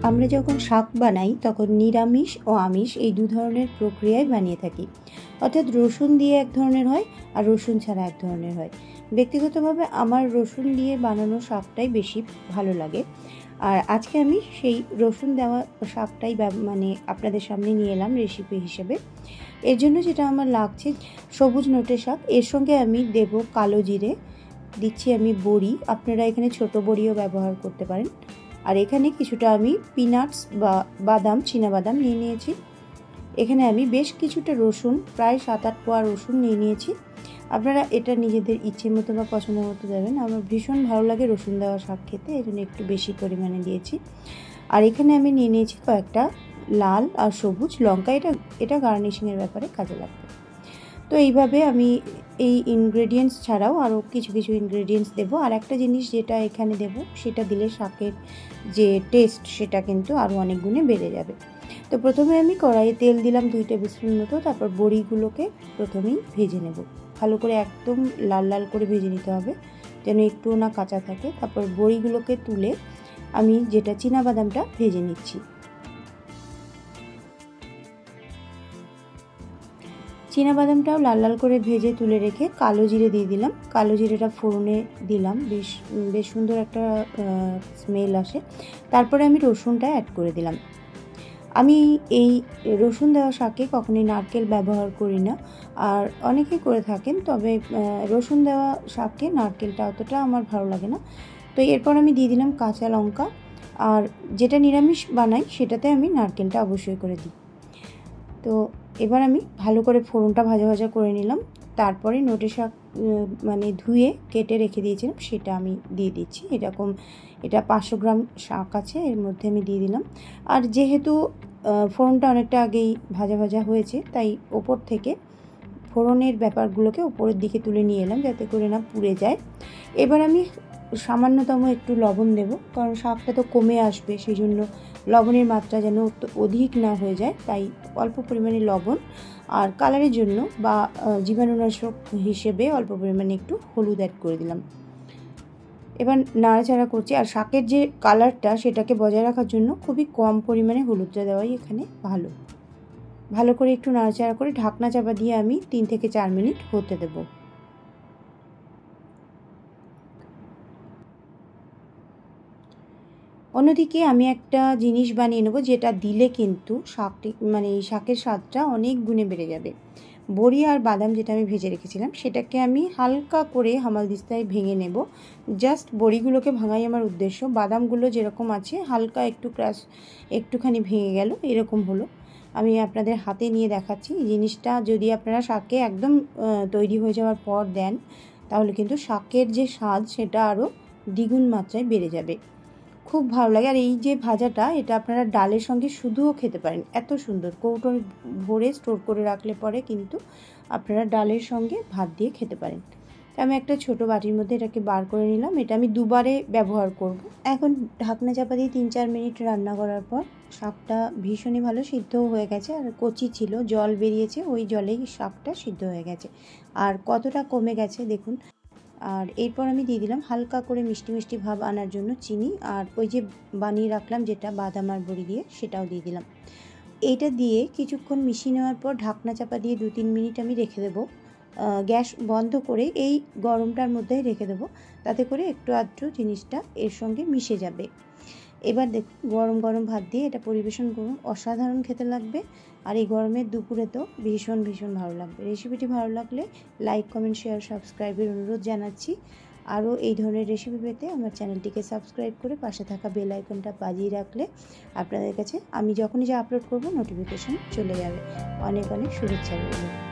আমরা যখন শাক বানাই তখন নিরামিষ ও আমিষ এই দু ধরনের প্রক্রিয়ায় বানিয়ে থাকি। অর্থাৎ রসুন দিয়ে এক ধরনের হয় আর রসুন ছাড়া এক ধরনের হয়। ব্যক্তিগতভাবে আমার রসুন দিয়ে বানানো শাকটাই বেশি ভালো লাগে। আর আজকে আমি সেই রসুন দেওয়া শাকটাই আপনাদের সামনে নিয়ে এলাম রেসিপি হিসেবে। এর জন্য যেটা আমার লাগছে সবুজ নোটে শাক, এর সঙ্গে আমি দেব কালো জিরে, দিচ্ছি আমি বড়ি, আপনারা এখানে ছোট বড়িও ব্যবহার করতে পারেন। আর এখানে কিছুটা আমি পিনাটস বা বাদাম, চীনাবাদাম নিয়ে নিয়েছি। এখানে আমি বেশ কিছুটা রসুন, প্রায় 7-8 কোয়া রসুন নিয়ে নিয়েছি। আপনারা এটা নিজেদের ইচ্ছে মতো বা পছন্দ মতো দেবেন। আমার ভীষণ ভালো লাগে রসুন দেওয়া শাক খেতে, এই জন্য একটু বেশি পরিমাণে দিয়েছি। আর এখানে আমি নিয়ে নিয়েছি কয়েকটা লাল আর সবুজ লঙ্কা, এটা গার্নিশিংয়ের ব্যাপারে কাজে লাগবে। তো এইভাবে আমি এই ইনগ্রেডিয়েন্টস ছাড়াও আরও কিছু ইনগ্রেডিয়েন্টস দেবো। আর একটা জিনিস যেটা এখানে দেব, সেটা দিলে শাকের যে টেস্ট সেটা কিন্তু আরও অনেক গুণে বেড়ে যাবে। তো প্রথমে আমি কড়াইয়ে তেল দিলাম 2 টেবিল স্পুন মতো। তারপর বড়িগুলোকে প্রথমেই ভেজে নেব, ভালো করে একদম লাল লাল করে ভেজে নিতে হবে, যেন একটুও না কাঁচা থাকে। তারপর বড়িগুলোকে তুলে আমি যেটা চীনাবাদামটা ভেজে নিচ্ছি। চীনাবাদামটাও লাল লাল করে ভেজে তুলে রেখে কালো জিরে দিয়ে দিলাম। কালো জিরেটা ফোড়নে দিলাম, বেশ সুন্দর একটা স্মেল আসে। তারপরে আমি রসুনটা অ্যাড করে দিলাম। আমি এই রসুন দেওয়া শাকে কখনোই নারকেল ব্যবহার করি না, আর অনেকে করে থাকেন, তবে রসুন দেওয়া শাকে নারকেলটা অতটা আমার ভালো লাগে না। তো এরপর আমি দিয়ে দিলাম কাঁচা লঙ্কা, আর যেটা নিরামিষ বানাই সেটাতে আমি নারকেলটা অবশ্যই করে দিই। তো এবার আমি ভালো করে ফোড়নটা ভাজা ভাজা করে নিলাম। তারপরে নোটে শাক ধুয়ে কেটে রেখে দিয়েছিলাম, সেটা আমি দিয়ে দিচ্ছি। এটা 500 গ্রাম শাক আছে, এর মধ্যে আমি দিয়ে দিলাম। আর যেহেতু ফোড়নটা অনেকটা আগেই ভাজা ভাজা হয়েছে, তাই ওপর থেকে ফোড়নের ব্যাপারগুলোকে ওপরের দিকে তুলে নিয়ে এলাম, যাতে করে না পুড়ে যায়। এবার আমি সামান্যতম একটু লবণ দেব, কারণ শাকটা তো কমে আসবে, সেই জন্য লবণের মাত্রা যেন অধিক না হয়ে যায়, তাই অল্প পরিমাণে লবণ। আর কালারের জন্য বা জীবাণুনাশক হিসেবে অল্প পরিমাণে একটু হলুদ অ্যাড করে দিলাম। এবার নাড়াচাড়া করছি। আর শাকের যে কালারটা সেটাকে বজায় রাখার জন্য খুবই কম পরিমাণে হলুদটা দেওয়াই এখানে ভালো করে একটু নাড়াচাড়া করে ঢাকনা চাপা দিয়ে আমি 3 থেকে 4 মিনিট হতে দেব। অন্যদিকে আমি একটা জিনিস বানিয়ে নেব, যেটা দিলে কিন্তু এই শাকের স্বাদটা অনেক গুণে বেড়ে যাবে। বড়ি আর বাদাম যেটা আমি ভেজে রেখেছিলাম, সেটাকে আমি হালকা করে হামালদিস্তায় ভেঙে নেব। জাস্ট বড়িগুলোকে ভাঙাই আমার উদ্দেশ্য। বাদামগুলো যেরকম আছে হালকা একটুখানি ভেঙে গেল, এরকম হলো। আমি আপনাদের হাতে নিয়ে দেখাচ্ছি। এই জিনিসটা যদি আপনারা শাকে একদম তৈরি হয়ে যাওয়ার পর দেন, তাহলে কিন্তু শাকের যে স্বাদ সেটা আরও দ্বিগুণ মাত্রায় বেড়ে যাবে। খুব ভালো লাগে। আর এই যে ভাজাটা, এটা আপনারা ডালের সঙ্গে শুধুও খেতে পারেন, এত সুন্দর। কৌটোর ভরে স্টোর করে রাখলে পরে কিন্তু আপনারা ডালের সঙ্গে ভাত দিয়ে খেতে পারেন। আমি একটা ছোট বাটির মধ্যে এটাকে বার করে নিলাম। এটা আমি দুবারে ব্যবহার করব। এখন ঢাকনা চাপা দিয়ে 3-4 মিনিট রান্না করার পর শাকটা ভীষণই ভালো সিদ্ধও হয়ে গেছে, আর কচি ছিল, জল বেরিয়েছে, ওই জলেই শাকটা সিদ্ধ হয়ে গেছে। আর কতটা কমে গেছে দেখুন। আর এরপর আমি দিয়ে দিলাম হালকা করে মিষ্টি মিষ্টি ভাব আনার জন্য চিনি, আর ওই যে বানিয়ে রাখলাম যেটা বাদাম আর বড়ি দিয়ে, সেটাও দিয়ে দিলাম। এইটা দিয়ে কিছুক্ষণ মিশিয়ে নেওয়ার পর ঢাকনা চাপা দিয়ে 2-3 মিনিট আমি রেখে দেবো। গ্যাস বন্ধ করে এই গরমটার মধ্যে রেখে দেবো, তাতে করে একটু আধটু জিনিসটা এর সঙ্গে মিশে যাবে। এবার দেখুন, গরম গরম ভাত দিয়ে এটা পরিবেশন করুন, অসাধারণ খেতে লাগবে। আর এই গরমের দুপুরে তো ভীষণ ভালো লাগবে। রেসিপিটি ভালো লাগলে লাইক, কমেন্ট, শেয়ার, সাবস্ক্রাইবের অনুরোধ জানাচ্ছি। আরও এই ধরনের রেসিপি পেতে আমার চ্যানেলটিকে সাবস্ক্রাইব করে পাশে থাকা বেল আইকনটা বাজিয়ে রাখলে আপনাদের কাছে আমি যখনই যা আপলোড করব নোটিফিকেশন চলে যাবে। অনেক শুভেচ্ছা রইল।